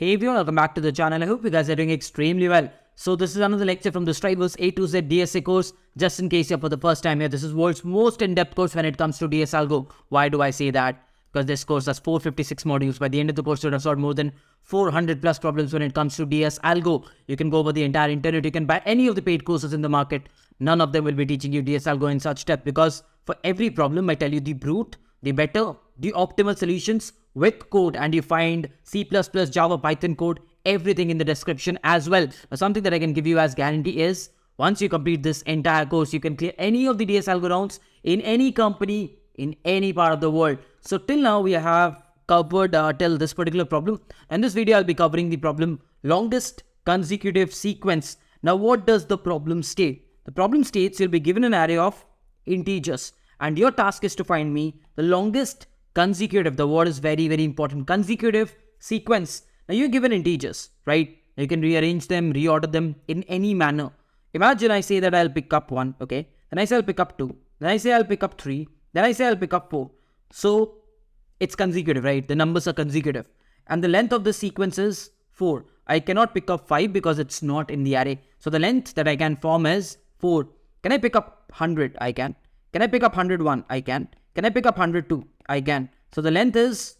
Hey everyone, welcome back to the channel. I hope you guys are doing extremely well. So this is another lecture from the Strivers A to Z DSA course. Just in case you're for the first time here, this is world's most in-depth course when it comes to DS Algo. Why do I say that? Because this course has 456 modules. By the end of the course, you would have solved more than 400 plus problems when it comes to DS Algo. You can go over the entire internet. You can buy any of the paid courses in the market. None of them will be teaching you DS Algo in such depth, because for every problem, I tell you the brute, the better, the optimal solutions with code, and you find C++, Java, Python code, everything in the description as well. Now, something that I can give you as guarantee is once you complete this entire course, you can clear any of the DS Algo rounds in any company, in any part of the world. So till now, we have covered till this particular problem. In this video, I'll be covering the problem longest consecutive sequence. Now, what does the problem state? The problem states you'll be given an array of integers, and your task is to find me the longest consecutive. The word is very, very important. Consecutive sequence. Now you're given integers, right? You can rearrange them, reorder them in any manner. Imagine I say that I'll pick up 1, okay? Then I say I'll pick up 2. Then I say I'll pick up 3. Then I say I'll pick up 4. So it's consecutive, right? The numbers are consecutive. And the length of the sequence is 4. I cannot pick up 5 because it's not in the array. So the length that I can form is 4. Can I pick up 100? I can. Can I pick up 101? I can. Can I pick up 102? I can. So the length is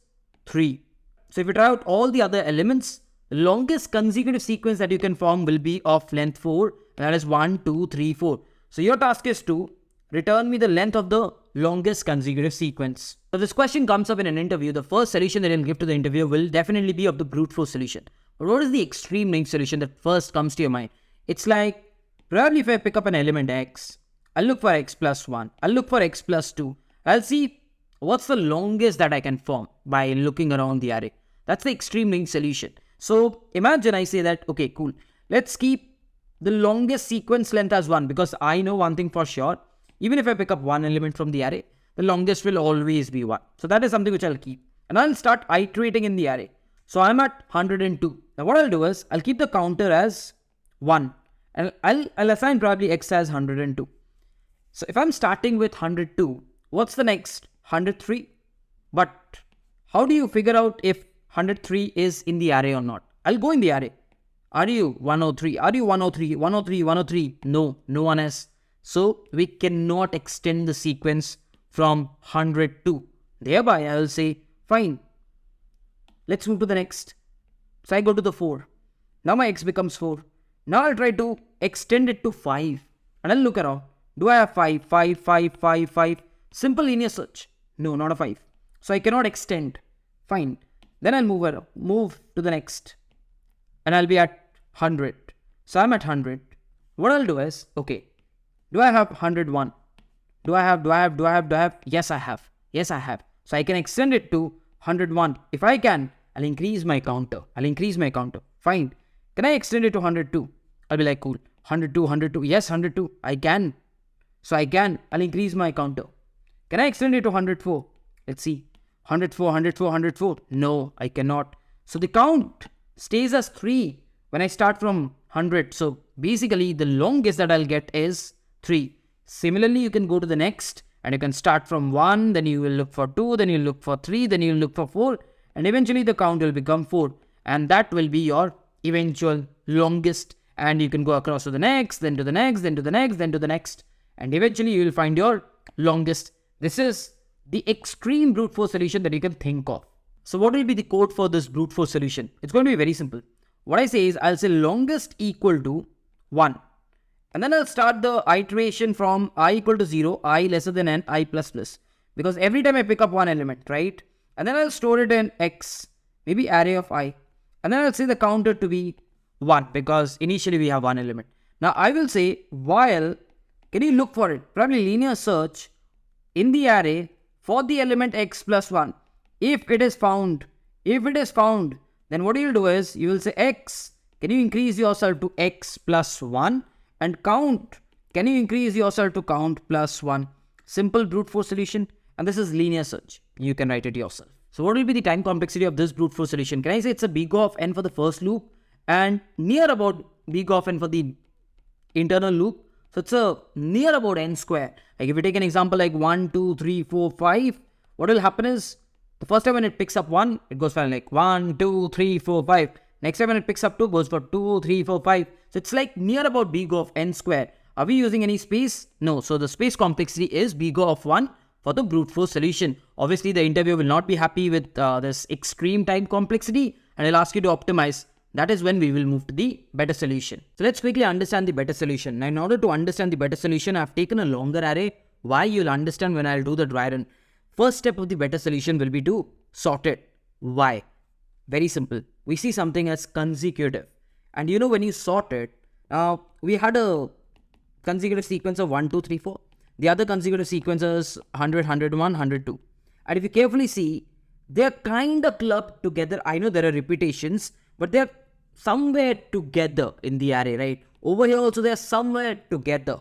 3. So if you try out all the other elements, the longest consecutive sequence that you can form will be of length 4. That is 1, 2, 3, 4. So your task is to return me the length of the longest consecutive sequence. So this question comes up in an interview. The first solution that you'll give to the interviewer will definitely be of the brute force solution. But what is the extreme length solution that first comes to your mind? It's like, probably if I pick up an element x, I'll look for x plus 1. I'll look for x plus 2. I'll see what's the longest that I can form by looking around the array. That's the extreme length solution. So imagine I say that, okay, cool. Let's keep the longest sequence length as 1, because I know one thing for sure. Even if I pick up one element from the array, the longest will always be 1. So that is something which I'll keep. And I'll start iterating in the array. So I'm at 102. Now what I'll do is, I'll keep the counter as 1. And I'll assign probably x as 102. So if I'm starting with 102, what's the next? 103. But how do you figure out if 103 is in the array or not? I'll go in the array. Are you 103? Are you 103? 103, 103? No, no one is. So we cannot extend the sequence from 102. Thereby, I will say, fine. Let's move to the next. So I go to the 4. Now my x becomes 4. Now I'll try to extend it to 5. And I'll look around. Do I have 5, 5, 5, 5, 5? Simple linear search. No, not a 5. So I cannot extend. Fine. Then I'll move to the next. And I'll be at 100. So I'm at 100. What I'll do is, okay, do I have 101? Do I have? Yes, I have. Yes, I have. So I can extend it to 101. If I can, I'll increase my counter. Fine. Can I extend it to 102? I'll be like, cool. 102, 102. Yes, 102. I can. So I'll increase my counter. Can I extend it to 104? Let's see. 104, 104, 104. No, I cannot. So the count stays as 3 when I start from 100. So basically the longest that I'll get is 3. Similarly, you can go to the next and you can start from 1, then you will look for 2, then you'll look for 3, then you'll look for 4, and eventually the count will become 4. And that will be your eventual longest. And you can go across to the next, then to the next, then to the next, then to the next. And eventually you will find your longest. This is the extreme brute force solution that you can think of. So what will be the code for this brute force solution? It's going to be very simple. What I say is, I'll say longest equal to 1. And then I'll start the iteration from I equal to 0, I lesser than n, I plus plus. Because every time I pick up one element, right? And then I'll store it in x, maybe array of I. And then I'll say the counter to be 1, because initially we have one element. Now I will say, while, can you look for it? Probably linear search in the array for the element x plus 1. If it is found, then what you'll do is, you will say x, can you increase yourself to x plus 1? And count, can you increase yourself to count plus 1? Simple brute force solution. And this is linear search. You can write it yourself. So what will be the time complexity of this brute force solution? Can I say it's a big O of n for the first loop and near about big O of n for the internal loop? So it's a near about n square. Like if you take an example like 1, 2, 3, 4, 5, what will happen is, the first time when it picks up 1, it goes like 1, 2, 3, 4, 5. Next time when it picks up 2, goes for 2, 3, 4, 5. So it's like near about big O of n square. Are we using any space? No. So the space complexity is big O of 1 for the brute force solution. Obviously, the interviewer will not be happy with this extreme time complexity and he'll ask you to optimize. That is when we will move to the better solution. So let's quickly understand the better solution. Now, in order to understand the better solution, I've taken a longer array. Why? You'll understand when I'll do the dry run. First step of the better solution will be to sort it. Why? Very simple. We see something as consecutive. And you know when you sort it, we had a consecutive sequence of 1, 2, 3, 4. The other consecutive sequence is 100, 101, 102. And if you carefully see, they're kind of clubbed together. I know there are repetitions, but they're somewhere together in the array, right? Over here also they're somewhere together.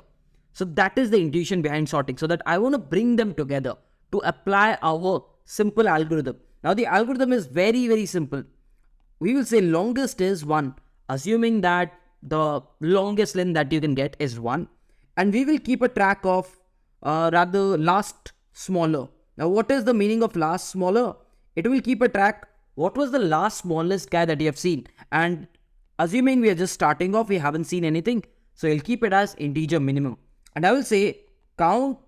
So that is the intuition behind sorting. So that I want to bring them together to apply our simple algorithm. Now the algorithm is very, very simple. We will say longest is 1, assuming that the longest length that you can get is 1. And we will keep a track of rather last smaller. Now what is the meaning of last smaller? It will keep a track. What was the last smallest guy that you have seen? And assuming we are just starting off, we haven't seen anything. So you'll keep it as integer minimum. And I will say count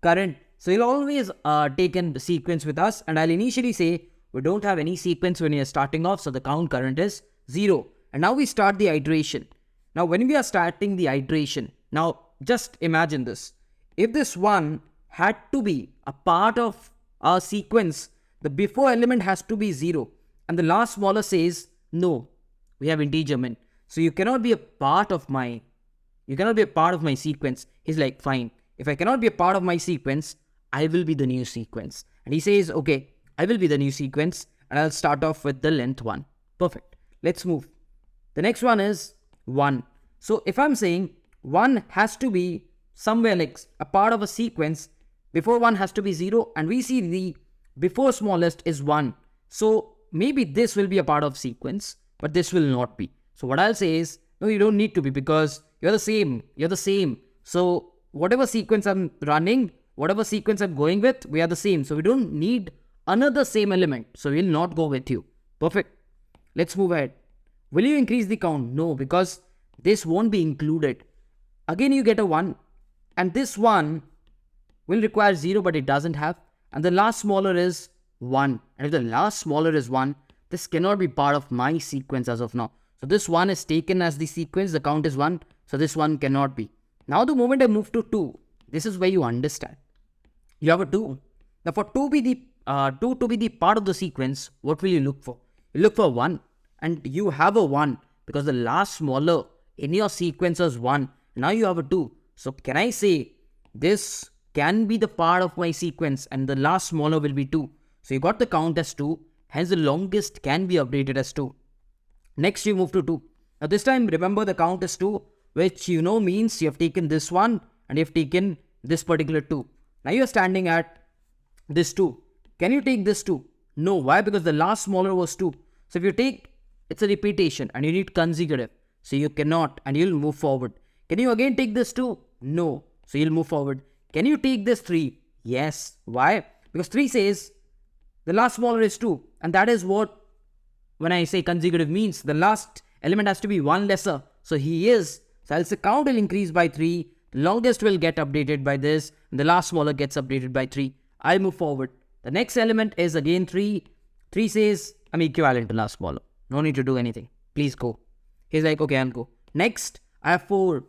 current. So you'll always take in the sequence with us. And I'll initially say we don't have any sequence when you're starting off. So the count current is 0. And now we start the iteration. Now when we are starting the iteration, now just imagine this. If this 1 had to be a part of our sequence, the before element has to be 0. And the last smaller says, no, we have integer min. So you cannot be a part of my sequence. He's like, fine. If I cannot be a part of my sequence, I will be the new sequence. And he says, okay, I will be the new sequence. And I'll start off with the length 1. Perfect. Let's move. The next one is 1. So if I'm saying 1 has to be somewhere like a part of a sequence, before 1 has to be 0. And we see the before smallest is 1. So maybe this will be a part of sequence, but this will not be. So what I'll say is, no, you don't need to be because you're the same. You're the same. So whatever sequence I'm running, whatever sequence I'm going with, we are the same. So we don't need another same element. So we'll not go with you. Perfect. Let's move ahead. Will you increase the count? No, because this won't be included. Again, you get a 1. And this 1 will require 0, but it doesn't have. And the last smaller is 1. And if the last smaller is 1, this cannot be part of my sequence as of now. So this 1 is taken as the sequence. The count is 1. So this 1 cannot be. Now the moment I move to 2, this is where you understand. You have a 2. Now for 2 to be the part of the sequence, what will you look for? You look for 1. And you have a 1 because the last smaller in your sequence is 1. Now you have a 2. So can I say this can be the part of my sequence and the last smaller will be 2. So you got the count as 2. Hence the longest can be updated as 2. Next you move to 2. Now this time remember the count is 2, which you know means you have taken this 1 and you have taken this particular 2. Now you are standing at this 2. Can you take this 2? No. Why? Because the last smaller was 2. So if you take, it's a repetition and you need consecutive. So you cannot and you'll move forward. Can you again take this 2? No. So you'll move forward. Can you take this 3? Yes. Why? Because 3 says the last smaller is 2. And that is what, when I say consecutive means, the last element has to be 1 lesser. So he is. So I'll say count will increase by 3. The longest will get updated by this. And the last smaller gets updated by 3. I'll move forward. The next element is again 3. 3 says I'm equivalent to last smaller. No need to do anything. Please go. He's like, okay, I'll go. Next, I have 4.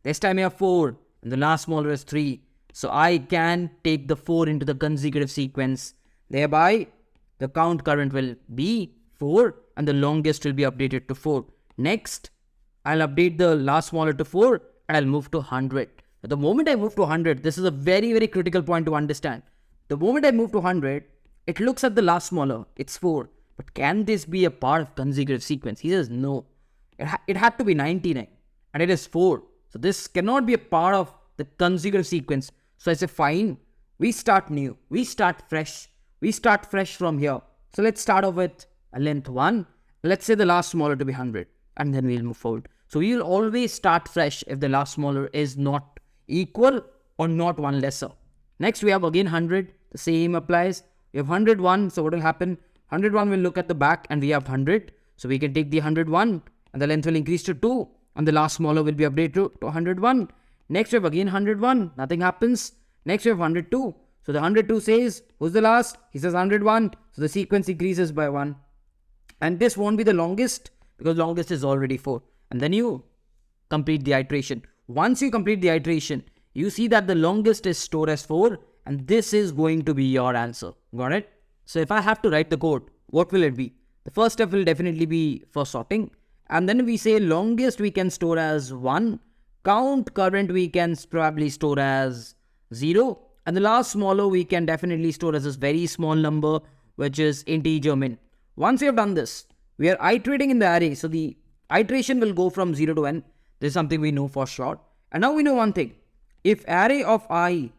This time I have 4. And the last smaller is 3. So I can take the 4 into the consecutive sequence. Thereby, the count current will be 4 and the longest will be updated to 4. Next, I'll update the last smaller to 4 and I'll move to 100. Now, the moment I move to 100, this is a very, very critical point to understand. The moment I move to 100, it looks at the last smaller. It's 4. But can this be a part of consecutive sequence? He says no. It had to be 99 and it is 4. So this cannot be a part of the consecutive sequence. So I say fine. We start new. We start fresh. We start fresh from here. So let's start off with a length 1. Let's say the last smaller to be 100 and then we'll move forward. So we will always start fresh if the last smaller is not equal or not 1 lesser. Next we have again 100. The same applies. We have 101. So what will happen? 101 will look at the back and we have 100. So we can take the 101 and the length will increase to 2 and the last smaller will be updated to 101. Next we have again 101. Nothing happens. Next we have 102. So the 102 says, who's the last? He says 101. So the sequence increases by 1. And this won't be the longest because longest is already 4. And then you complete the iteration. Once you complete the iteration, you see that the longest is stored as 4 and this is going to be your answer. Got it? So if I have to write the code, what will it be? The first step will definitely be for sorting. And then we say longest we can store as 1. Count current we can probably store as 0. And the last smaller we can definitely store as this very small number, which is integer min. Once we have done this, we are iterating in the array. So the iteration will go from 0 to n. This is something we know for sure. And now we know one thing. If array of I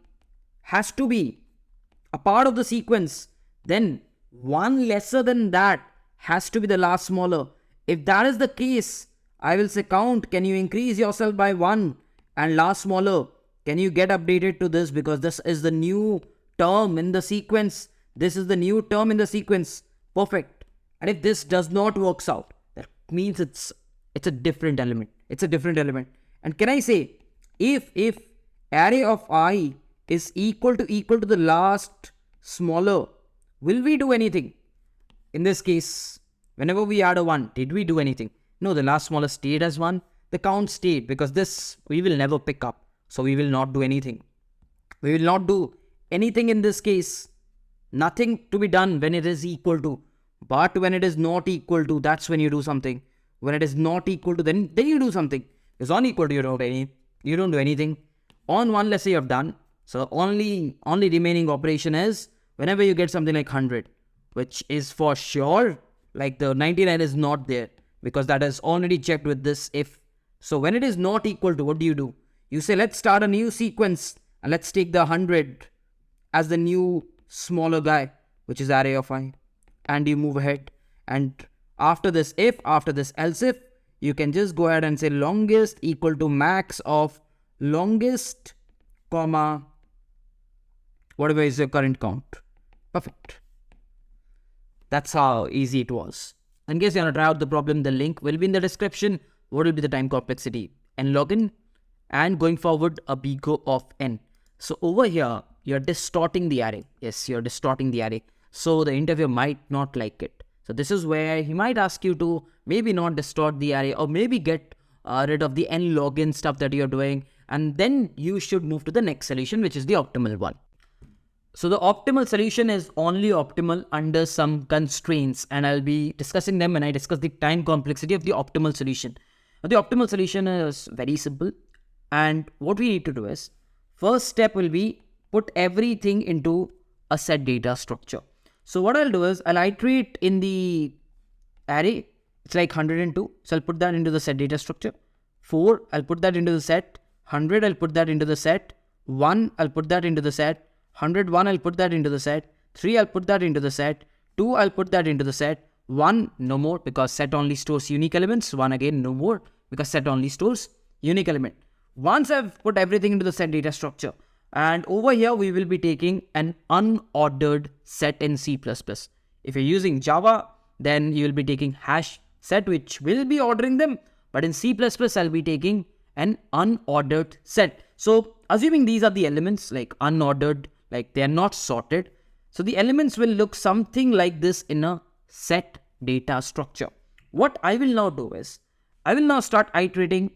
has to be a part of the sequence, then 1 lesser than that has to be the last smaller. If that is the case, I will say count, can you increase yourself by 1? And last smaller, can you get updated to this because this is the new term in the sequence. This is the new term in the sequence. Perfect. And if this does not works out, that means it's a different element. It's a different element. And can I say, if array of I is equal to the last smaller, will we do anything? In this case, whenever we add a 1, did we do anything? No, the last smaller stayed as 1. The count stayed because this we will never pick up. So we will not do anything. We will not do anything in this case. Nothing to be done when it is equal to. But when it is not equal to, that's when you do something. When it is not equal to, then you do something. It's unequal to, you don't do anything. On 1, let's say you have done. So only remaining operation is whenever you get something like 100, which is for sure, like the 99 is not there because that is already checked with this if. So when it is not equal to, what do? You say, let's start a new sequence and let's take the 100 as the new smaller guy, which is array of I. And you move ahead. And after this if, after this else if, you can just go ahead and say longest equal to max of longest, comma, whatever is your current count. Perfect. That's how easy it was. In case you want to try out the problem, the link will be in the description. What will be the time complexity? N log n. And going forward, a bgo of n. So over here, you're distorting the array. Yes, you're distorting the array. So the interviewer might not like it. So this is where he might ask you to maybe not distort the array or maybe get rid of the n log n stuff that you're doing. And then you should move to the next solution, which is the optimal one. So the optimal solution is only optimal under some constraints. And I'll be discussing them when I discuss the time complexity of the optimal solution. Now, the optimal solution is very simple. And what we need to do is, first step will be put everything into a set data structure. So what I'll do is I'll iterate in the array. It's like 102. So I'll put that into the set data structure. 4, I'll put that into the set. 100, I'll put that into the set. 1, I'll put that into the set. 101, I'll put that into the set. 3, I'll put that into the set. 2, I'll put that into the set. 1, no more because set only stores unique elements. 1 again, no more because set only stores unique element. Once I've put everything into the set data structure, and over here we will be taking an unordered set in C++. If you're using Java, then you will be taking hash set, which will be ordering them. But in C++, I'll be taking an unordered set. So assuming these are the elements, like unordered, like they're not sorted. So the elements will look something like this in a set data structure. What I will now do is, I will now start iterating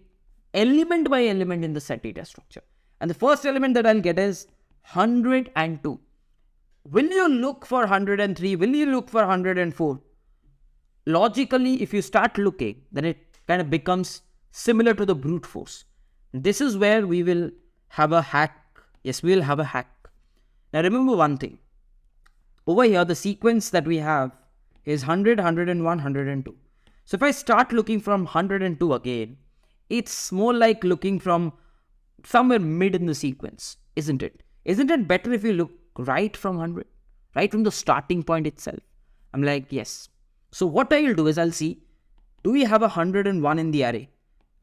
element by element in the set data structure. And the first element that I'll get is 102. Will you look for 103? Will you look for 104? Logically, if you start looking, then it kind of becomes similar to the brute force. This is where we will have a hack. Yes, we will have a hack. Now remember one thing. Over here, the sequence that we have is 100, 101, 102. So if I start looking from 102 again, it's more like looking from somewhere mid in the sequence, isn't it? Isn't it better if you look right from 100, right from the starting point itself? I'm like, yes. So what I will do is I'll see, do we have 101 in the array?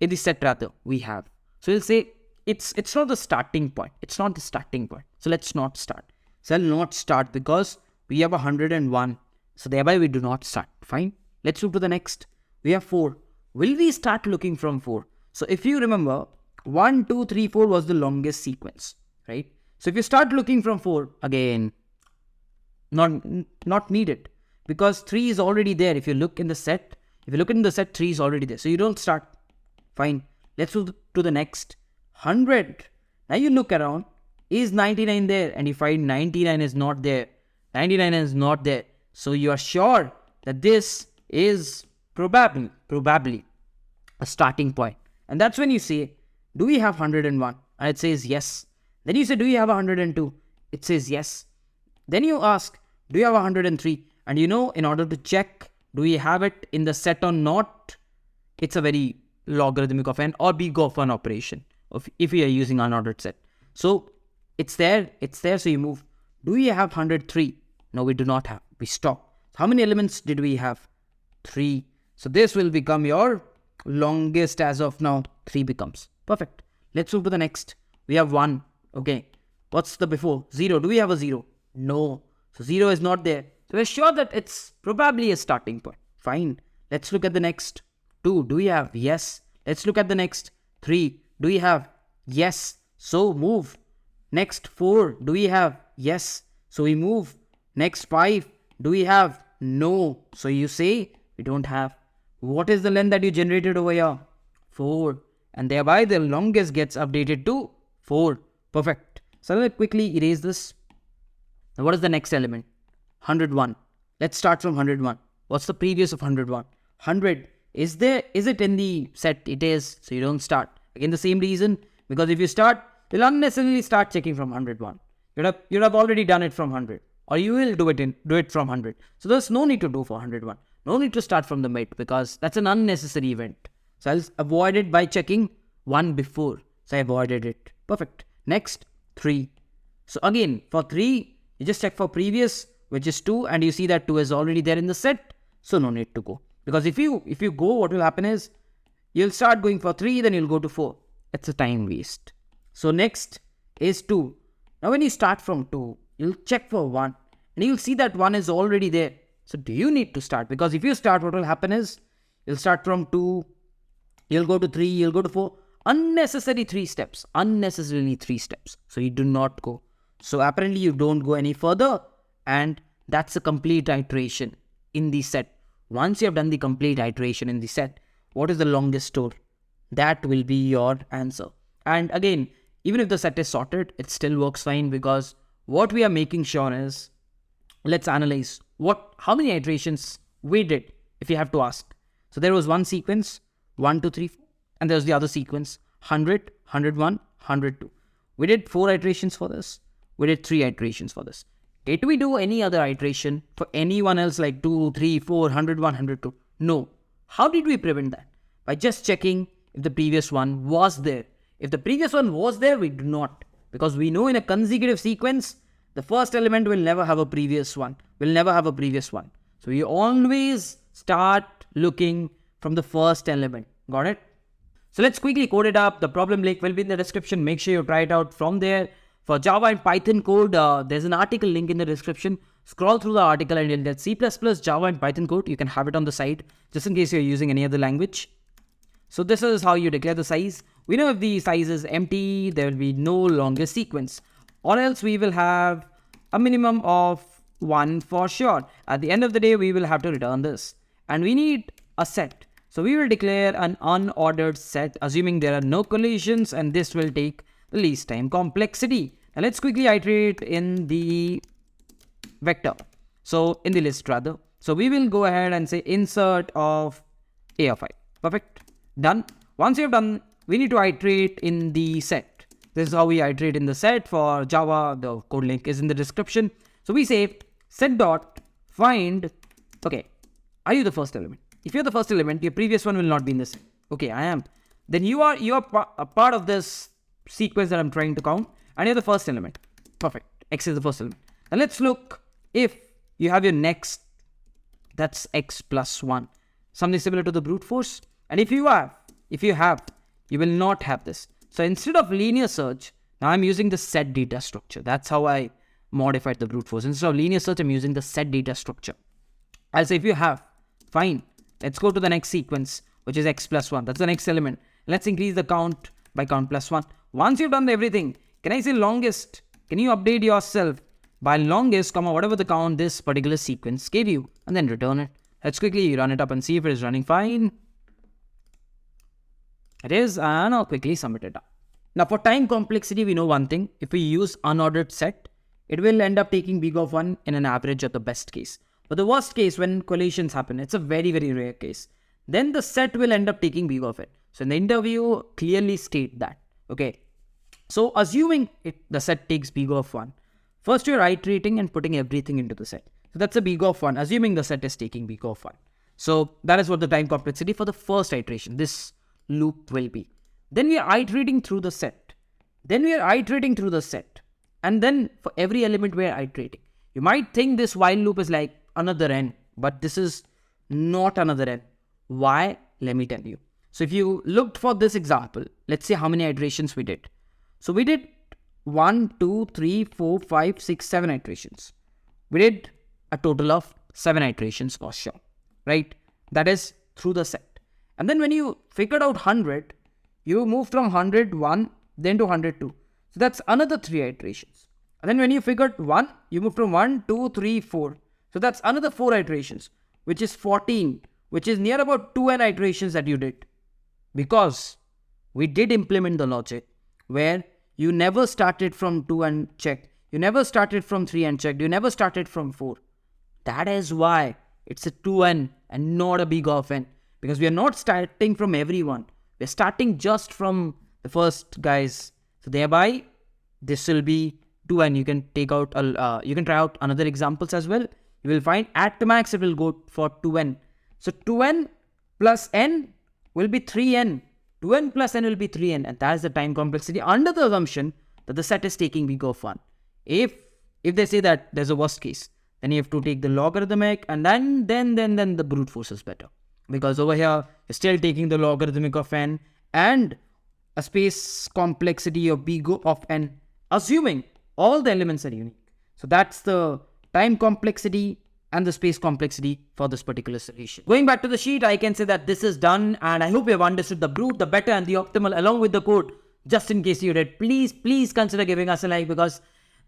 In the set rather, we have. So we'll say, it's not the starting point. It's not the starting point. So let's not start. So I'll not start because we have 101. So thereby we do not start. Fine. Let's move to the next. We have 4. Will we start looking from 4? So if you remember, 1, 2, 3, 4 was the longest sequence, right? So if you start looking from 4, again, not needed, because 3 is already there. If you look in the set, 3 is already there. So you don't start. Fine. Let's move to the next. 100. Now you look around. Is 99 there? And you find 99 is not there. 99 is not there. So you are sure that this is probably a starting point. And that's when you say, do we have 101? And it says yes. Then you say, do you have 102? It says yes. Then you ask, do you have 103? And you know, in order to check, do we have it in the set or not? It's a very logarithmic of n or big of an operation if you are using unordered set. So it's there, so you move. Do we have 103? No, we do not have. We stop. How many elements did we have? 3. So this will become your longest as of now. 3 becomes. Perfect. Let's move to the next. We have 1. Okay. What's the before? 0. Do we have a 0? No. So 0 is not there. So we're sure that it's probably a starting point. Fine. Let's look at the next. 2. Do we have? Yes. Let's look at the next. 3. Do we have? Yes. So move. Next 4. Do we have? Yes. So we move. Next 5. Do we have? No. So you say we don't have. What is the length that you generated over here? 4. And thereby the longest gets updated to 4. Perfect. So let's quickly erase this. Now what is the next element? 101. Let's start from 101. What's the previous of 101? 100. Is it in the set? It is. So you don't start. Again, the same reason. Because if you start, you'll unnecessarily start checking from 101. You'd have already done it from 100. Or you will do it from 100. So there's no need to do for 101. No need to start from the mid, because that's an unnecessary event. So I'll avoid it by checking 1 before. So I avoided it. Perfect. Next, 3. So again, for 3, you just check for previous, which is 2, and you see that 2 is already there in the set. So no need to go. Because if you go, what will happen is, you'll start going for 3, then you'll go to 4. It's a time waste. So next is 2. Now when you start from 2, you'll check for 1, and you'll see that 1 is already there. So do you need to start? Because if you start, what will happen is, you'll start from 2, you'll go to 3, you'll go to 4. Unnecessarily 3 steps. So you do not go. So apparently you don't go any further, and that's a complete iteration in the set. Once you have done the complete iteration in the set, what is the longest store? That will be your answer. And again, even if the set is sorted, it still works fine, because what we are making sure is, let's analyze how many iterations we did, if you have to ask. So there was one sequence, 1, 2, 3, 4, and there's the other sequence, 100, 101, 102. We did 4 iterations for this. We did 3 iterations for this. Did we do any other iteration for anyone else like 2, 3, 4, 101, 102? No. How did we prevent that? By just checking if the previous one was there. If the previous one was there, we do not. Because we know in a consecutive sequence, the first element will never have a previous one. So we always start looking from the first element. Got it? So let's quickly code it up. The problem link will be in the description. Make sure you try it out from there. For Java and Python code, there's an article link in the description. Scroll through the article and you'll get C++, Java and Python code. You can have it on the side, just in case you're using any other language. So this is how you declare the size. We know if the size is empty, there will be no longer sequence. Or else we will have a minimum of 1 for sure. At the end of the day, we will have to return this. And we need a set. So we will declare an unordered set, assuming there are no collisions, and this will take the least time complexity. Now let's quickly iterate in the vector. So in the list rather. So we will go ahead and say insert of A of I. Perfect. Done. Once you have done, we need to iterate in the set. This is how we iterate in the set. For Java, the code link is in the description. So we say set dot find. Okay, are you the first element? If you're the first element, your previous one will not be in the set. Okay, I am. Then you are a part of this sequence that I'm trying to count, and you're the first element. Perfect. X is the first element. Now let's look if you have your next. That's X plus 1. Something similar to the brute force. And if you have, you will not have this. So instead of linear search, now I'm using the set data structure. That's how I modified the brute force. Instead of linear search, I'm using the set data structure. I'll say if you have, fine. Let's go to the next sequence, which is x plus 1. That's the next element. Let's increase the count by count plus 1. Once you've done everything, can I say longest? Can you update yourself by longest, whatever the count this particular sequence gave you, and then return it. Let's quickly run it up and see if it is running fine. It is, and I'll quickly submit it up. Now for time complexity, we know one thing. If we use unordered set, it will end up taking big of 1 in an average at the best case. But the worst case, when collisions happen, it's a very, very rare case. Then the set will end up taking big of it. So in the interview, clearly state that. Okay. So assuming the set takes big of 1, first you're iterating and putting everything into the set. So that's a big of 1, assuming the set is taking big of 1. So that is what the time complexity for the first iteration, this loop will be. Then we are iterating through the set. And then for every element we are iterating. You might think this while loop is like another n, but this is not another n. Why? Let me tell you. So if you looked for this example, let's see how many iterations we did. So we did 1, 2, 3, 4, 5, 6, 7 iterations. We did a total of 7 iterations for sure, right? That is through the set. And then when you figured out 100, you moved from 101, then to 102. So that's another 3 iterations. And then when you figured 1, you moved from 1, 2, 3, 4. So that's another 4 iterations, which is 14, which is near about 2n iterations that you did. Because we did implement the logic where you never started from 2 and checked. You never started from 3 and checked. You never started from 4. That is why it's a 2n and not a big of n. Because we are not starting from everyone. We're starting just from the first guys. So thereby, this will be 2n. You can take out, you can try out another examples as well. You will find at the max it will go for 2n. So 2n plus n will be 3n. 2n plus n will be 3n, and that is the time complexity under the assumption that the set is taking big of 1. If they say that there's a worst case, then you have to take the logarithmic, and then the brute force is better. Because over here, you're still taking the logarithmic of n and a space complexity of big of n, assuming all the elements are unique. So that's the time complexity and the space complexity for this particular solution. Going back to the sheet, I can say that this is done, and I hope you have understood the brute, the better, and the optimal along with the code. Just in case you did, please consider giving us a like, because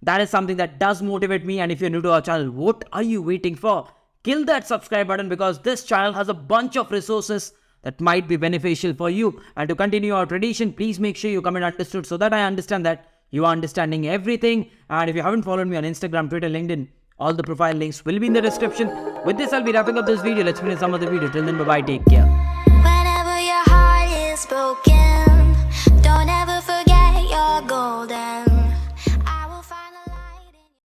that is something that does motivate me. And if you're new to our channel, what are you waiting for? Kill that subscribe button, because this channel has a bunch of resources that might be beneficial for you. And to continue our tradition, please make sure you comment understood, so that I understand that you are understanding everything. And if you haven't followed me on Instagram, Twitter, LinkedIn, all the profile links will be in the description. With this, I'll be wrapping up this video. Let's finish some of the video. Till then, bye-bye. Take care. Whenever your heart is broken.